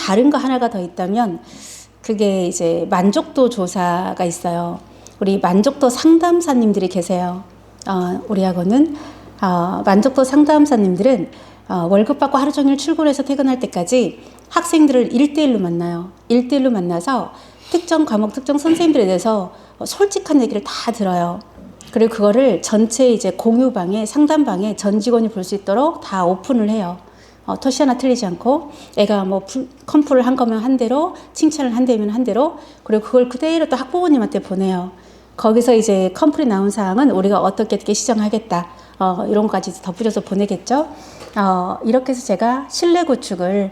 다른 거 하나가 더 있다면 그게 이제 만족도 조사가 있어요. 우리 만족도 상담사님들이 계세요. 우리 학원은 만족도 상담사님들은 월급 받고 하루 종일 출근해서 퇴근할 때까지 학생들을 1대1로 만나요. 1대1로 만나서 특정 과목, 특정 선생님들에 대해서 솔직한 얘기를 다 들어요. 그리고 그거를 전체 이제 공유방에, 상담방에 전 직원이 볼 수 있도록 다 오픈을 해요. 토시 하나 틀리지 않고, 애가 뭐 컴플을 한 거면 한 대로, 칭찬을 한 대면 한 대로, 그리고 그걸 그대로 또 학부모님한테 보내요. 거기서 이제 컴플이 나온 사항은 우리가 어떻게 시정하겠다. 이런 것까지 덧붙여서 보내겠죠. 이렇게 해서 제가 신뢰 구축을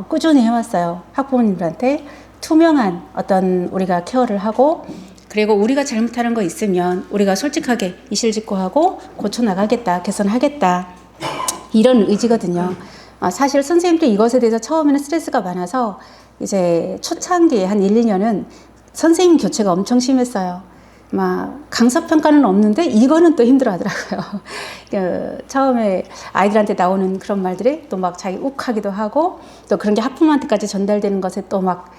꾸준히 해왔어요. 학부모님들한테 투명한 어떤 우리가 케어를 하고, 그리고 우리가 잘못하는 거 있으면 우리가 솔직하게 이실직고하고 고쳐나가겠다, 개선하겠다, 이런 의지거든요. 사실 선생님들이 이것에 대해서 처음에는 스트레스가 많아서 이제 초창기에 한 1, 2년은 선생님 교체가 엄청 심했어요. 막 강사평가는 없는데 이거는 또 힘들어 하더라고요. 처음에 아이들한테 나오는 그런 말들이 또 막 자기 욱하기도 하고, 또 그런 게 학부모한테까지 전달되는 것에 또 막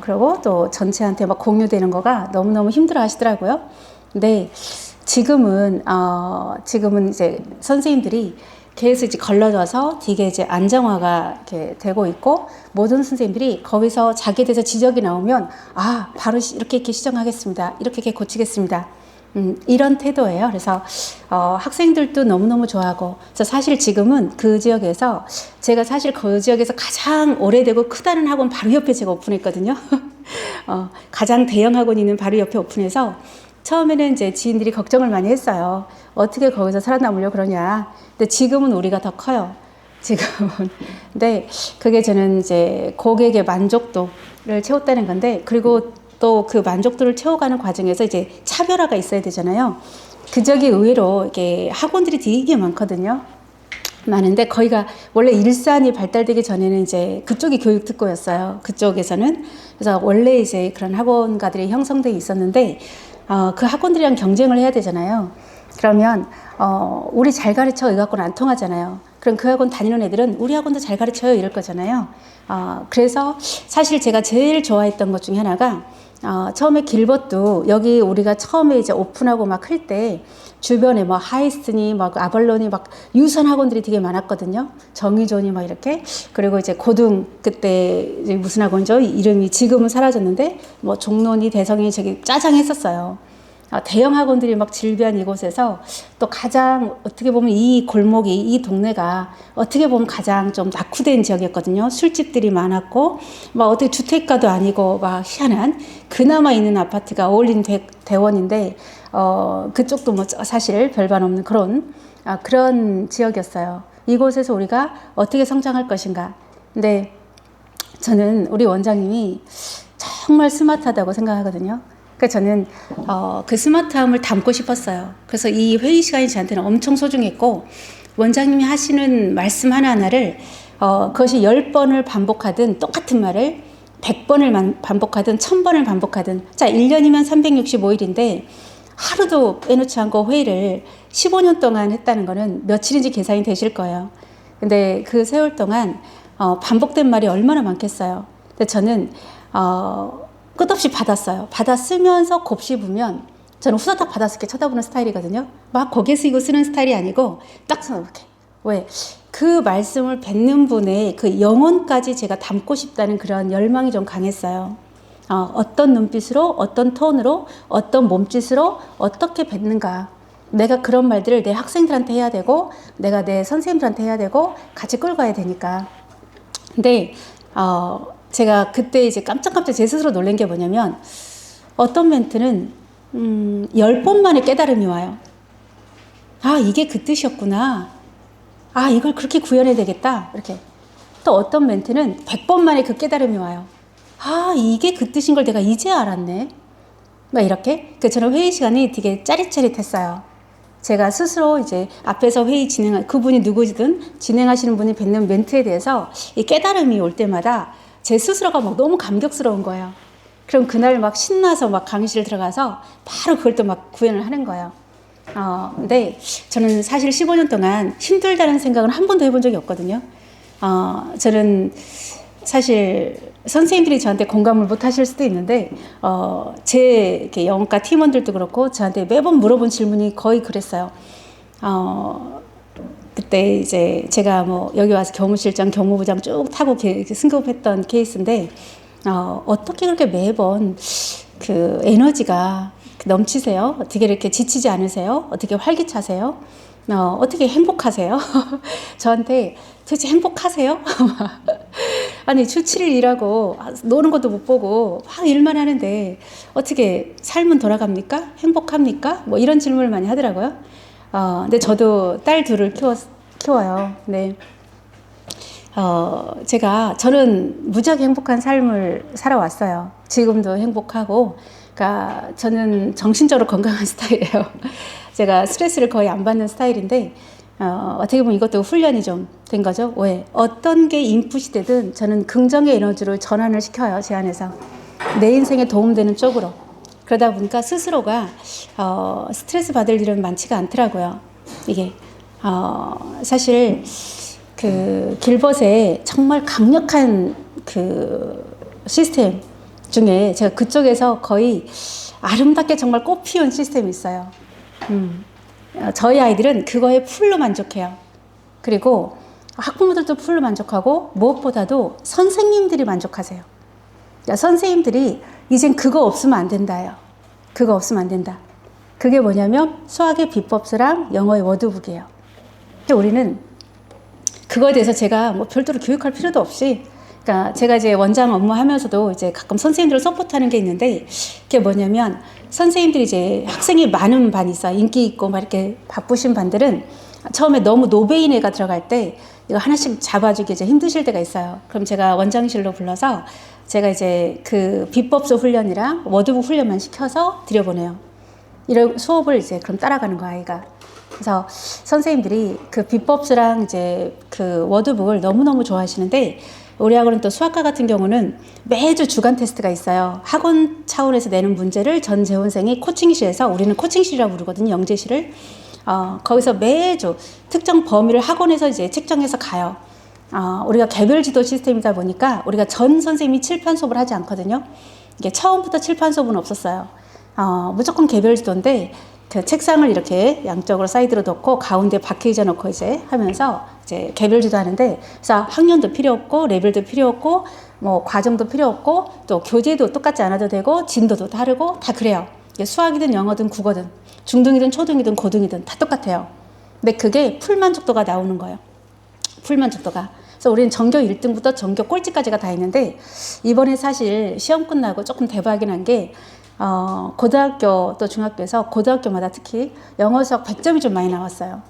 그리고 또 전체한테 막 공유되는 거가 너무너무 힘들어 하시더라고요. 근데 지금은 이제 선생님들이 계속 이제 걸러져서 되게 이제 안정화가 이렇게 되고 있고, 모든 선생님들이 거기서 자기에 대해서 지적이 나오면 바로 이렇게 시정하겠습니다, 이렇게 고치겠습니다, 이런 태도예요. 그래서 학생들도 너무너무 좋아하고, 그래서 사실 지금은 그 지역에서 제가 사실 그 지역에서 가장 오래되고 크다는 학원 바로 옆에 제가 오픈했거든요. 가장 대형 학원이 있는 바로 옆에 오픈해서 처음에는 이제 지인들이 걱정을 많이 했어요. 어떻게 거기서 살아남으려고 그러냐. 근데 지금은 우리가 더 커요. 지금은. 근데 그게 저는 이제 고객의 만족도를 채웠다는 건데, 그리고 또 그 만족도를 채워가는 과정에서 이제 차별화가 있어야 되잖아요. 그 지역이 의외로 이게 학원들이 되게 많거든요. 많은데 거기가 원래 일산이 발달되기 전에는 이제 그쪽이 교육특구였어요. 그쪽에서는. 그래서 원래 이제 그런 학원가들이 형성돼 있었는데, 그 학원들이랑 경쟁을 해야 되잖아요. 그러면 우리 잘 가르쳐 의학원 안 통하잖아요. 그럼 그 학원 다니는 애들은 우리 학원도 잘 가르쳐요 이럴 거잖아요. 그래서 사실 제가 제일 좋아했던 것 중에 하나가, 처음에 길벗도 여기 우리가 처음에 이제 오픈하고 막 클 때 주변에 뭐 하이스니 막 아벌론이 막 유선 학원들이 되게 많았거든요. 정의존이 막 이렇게. 그리고 이제 고등 그때 이제 무슨 학원이죠? 이름이 지금은 사라졌는데 뭐 종론이 대성이 저기 짜장했었어요. 대형 학원들이 막 질비한 이곳에서 또 가장 어떻게 보면 이 골목이, 이 동네가 어떻게 보면 가장 좀 낙후된 지역이었거든요. 술집들이 많았고 막 어떻게 주택가도 아니고 막 희한한 그나마 있는 아파트가 어울린 대원인데, 그쪽도 뭐 사실 별반 없는 그런 지역이었어요. 이곳에서 우리가 어떻게 성장할 것인가. 근데 저는 우리 원장님이 정말 스마트하다고 생각하거든요. 그러니까 저는 그 스마트함을 담고 싶었어요. 그래서 이 회의 시간이 저한테는 엄청 소중했고, 원장님이 하시는 말씀 하나하나를 그것이 10번을 반복하든 똑같은 말을 100번을 반복하든 1000번을 반복하든, 자 1년이면 365일인데 하루도 빼놓지 않고 회의를 15년 동안 했다는 거는 며칠인지 계산이 되실 거예요. 근데 그 세월 동안 반복된 말이 얼마나 많겠어요. 근데 저는 끝없이 받았어요. 받아 쓰면서 곱씹으면, 저는 후다닥 받았을 때 쳐다보는 스타일이거든요. 막 고개 숙이고 쓰는 스타일이 아니고 딱 이렇게. 왜? 그 말씀을 뱉는 분의 그 영혼까지 제가 담고 싶다는 그런 열망이 좀 강했어요. 어떤 눈빛으로, 어떤 톤으로, 어떤 몸짓으로 어떻게 뱉는가. 내가 그런 말들을 내 학생들한테 해야 되고, 내가 내 선생님들한테 해야 되고, 같이 끌고 가야 되니까. 근데 제가 그때 이제 깜짝깜짝 제 스스로 놀란 게 뭐냐면, 어떤 멘트는 10번 만에 깨달음이 와요. 이게 그 뜻이었구나. 이걸 그렇게 구현해야 되겠다. 이렇게. 또 어떤 멘트는 100번 만에 그 깨달음이 와요. 이게 그 뜻인 걸 내가 이제 알았네. 막 이렇게. 저는 회의 시간이 되게 짜릿짜릿했어요. 제가 스스로 이제 앞에서 회의 그분이 누구든 진행하시는 분이 뱉는 멘트에 대해서 이 깨달음이 올 때마다 제 스스로가 막 너무 감격스러운 거예요. 그럼 그날 막 신나서 막 강의실 들어가서 바로 그걸 또 막 구현을 하는 거예요. 근데 저는 사실 15년 동안 힘들다는 생각은 한 번도 해본 적이 없거든요. 저는 사실 선생님들이 저한테 공감을 못 하실 수도 있는데, 제 이렇게 영어과 팀원들도 그렇고 저한테 매번 물어본 질문이 거의 그랬어요. 그때 이제 제가 뭐 여기 와서 교무실장, 경무부장 쭉 타고 승급했던 케이스인데, 어떻게 그렇게 매번 그 에너지가 넘치세요? 어떻게 이렇게 지치지 않으세요? 어떻게 활기차세요? 어떻게 행복하세요? 저한테 도대체 행복하세요? 아니 주 7일 일하고 노는 것도 못 보고 막 일만 하는데 어떻게 삶은 돌아갑니까? 행복합니까? 뭐 이런 질문을 많이 하더라고요. 근데 저도 딸 둘을 키워요. 네. 저는 무지하게 행복한 삶을 살아왔어요. 지금도 행복하고, 그러니까 저는 정신적으로 건강한 스타일이에요. 제가 스트레스를 거의 안 받는 스타일인데, 어떻게 보면 이것도 훈련이 좀 된 거죠. 왜? 어떤 게 인풋이 되든 저는 긍정의 에너지로 전환을 시켜요. 제 안에서. 내 인생에 도움되는 쪽으로. 그러다 보니까 스스로가 스트레스 받을 일은 많지가 않더라고요. 이게 사실 그 길벗의 정말 강력한 그 시스템 중에 제가 그쪽에서 거의 아름답게 정말 꽃피운 시스템이 있어요. 저희 아이들은 그거에 풀로 만족해요. 그리고 학부모들도 풀로 만족하고 무엇보다도 선생님들이 만족하세요. 선생님들이 이젠 그거 없으면 안 된다요. 그거 없으면 안 된다. 그게 뭐냐면 수학의 비법수랑 영어의 워드북이에요. 우리는 그거에 대해서 제가 뭐 별도로 교육할 필요도 없이, 그러니까 제가 이제 원장 업무하면서도 이제 가끔 선생님들을 서포트하는 게 있는데, 그게 뭐냐면 선생님들이 이제 학생이 많은 반이 있어요. 인기 있고 막 이렇게 바쁘신 반들은 처음에 너무 노베인 애가 들어갈 때 이거 하나씩 잡아주기 이제 힘드실 때가 있어요. 그럼 제가 원장실로 불러서 제가 이제 그 비법수 훈련이랑 워드북 훈련만 시켜서 들여보내요. 이런 수업을 이제 그럼 따라가는 거야, 아이가. 그래서 선생님들이 그 비법수랑 이제 그 워드북을 너무너무 좋아하시는데, 우리 학원은 또 수학과 같은 경우는 매주 주간 테스트가 있어요. 학원 차원에서 내는 문제를 전 재원생이 코칭실에서, 우리는 코칭실이라고 부르거든요, 영재실을. 거기서 매주 특정 범위를 학원에서 이제 책정해서 가요. 우리가 개별 지도 시스템이다 보니까 우리가 전 선생님이 칠판 수업을 하지 않거든요. 이게 처음부터 칠판 수업은 없었어요. 무조건 개별 지도인데, 그 책상을 이렇게 양쪽으로 사이드로 놓고 가운데 바퀴저 놓고 이제 하면서 이제 개별 지도 하는데, 그래서 학년도 필요 없고 레벨도 필요 없고 뭐 과정도 필요 없고 또 교재도 똑같지 않아도 되고 진도도 다르고 다 그래요. 수학이든 영어든 국어든 중등이든 초등이든 고등이든 다 똑같아요. 근데 그게 풀만족도가 나오는 거예요. 풀만족도가. 그래서 우리는 전교 1등부터 전교 꼴찌까지가 다 있는데, 이번에 사실 시험 끝나고 조금 대박이 난 게, 고등학교 또 중학교에서 고등학교마다 특히 영어 수학 100점이 좀 많이 나왔어요.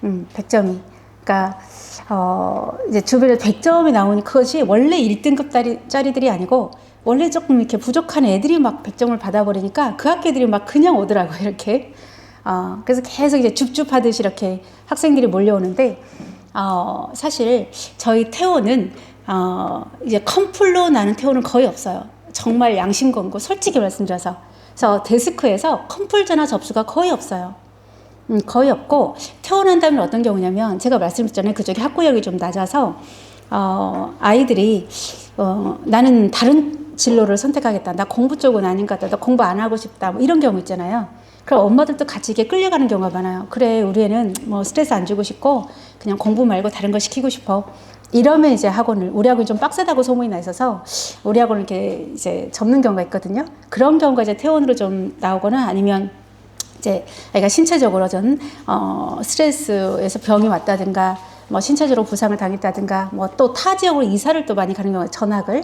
100점이. 그러니까 이제 주변에 100점이 나오니 그것이 원래 1등급 짜리들이 아니고 원래 조금 이렇게 부족한 애들이 막 100점을 받아버리니까 그 학교들이 막 그냥 오더라고요, 이렇게. 그래서 계속 이제 줍줍하듯이 이렇게 학생들이 몰려오는데, 사실 저희 태호는 이제 컴플로 나는 태호는 거의 없어요. 정말 양심건고 솔직히 말씀드려서. 그래서 데스크에서 컴플 전화 접수가 거의 없어요. 거의 없고, 태어난다면 어떤 경우냐면, 제가 말씀드렸잖아요. 그쪽에 학구열이 좀 낮아서 아이들이 나는 다른 진로를 선택하겠다, 나 공부 쪽은 아닌 것 같다, 나 공부 안 하고 싶다, 뭐 이런 경우 있잖아요. 그럼 엄마들도 같이 이렇게 끌려가는 경우가 많아요. 그래, 우리 애는 뭐 스트레스 안 주고 싶고 그냥 공부 말고 다른 거 시키고 싶어. 이러면 이제 우리 학원이 좀 빡세다고 소문이 나 있어서 우리 학원을 이렇게 이제 접는 경우가 있거든요. 그런 경우가 이제 퇴원으로 좀 나오거나, 아니면 이제 아이가 신체적으로 좀 스트레스에서 병이 왔다든가, 뭐 신체적으로 부상을 당했다든가, 뭐 또 타 지역으로 이사를 또 많이 가는 경우가, 전학을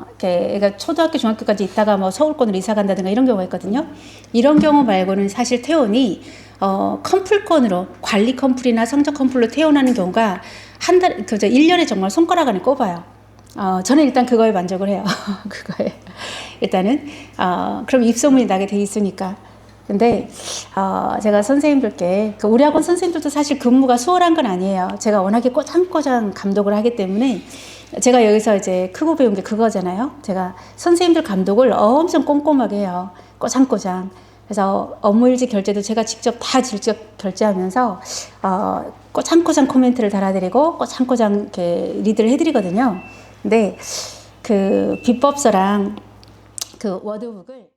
이렇게 애가 초등학교 중학교까지 있다가 뭐 서울권으로 이사 간다든가 이런 경우가 있거든요. 이런 경우 말고는 사실 퇴원이 컴플권으로, 관리 컴플이나 성적 컴플로 퇴원하는 경우가 한 달, 1년에 정말 손가락 안에 꼽아요. 저는 일단 그거에 만족을 해요. 그거에. 일단은, 그럼 입소문이 나게 돼 있으니까. 근데, 제가 선생님들께, 우리 학원 선생님들도 사실 근무가 수월한 건 아니에요. 제가 워낙에 꼬장꼬장 감독을 하기 때문에, 제가 여기서 이제 크고 배운 게 그거잖아요. 제가 선생님들 감독을 엄청 꼼꼼하게 해요. 꼬장꼬장. 그래서 업무일지 결제도 제가 직접 결제하면서 꼬장꼬장 코멘트를 달아드리고 꼬장꼬장 이렇게 리드를 해드리거든요. 근데 그 비법서랑 그 워드북을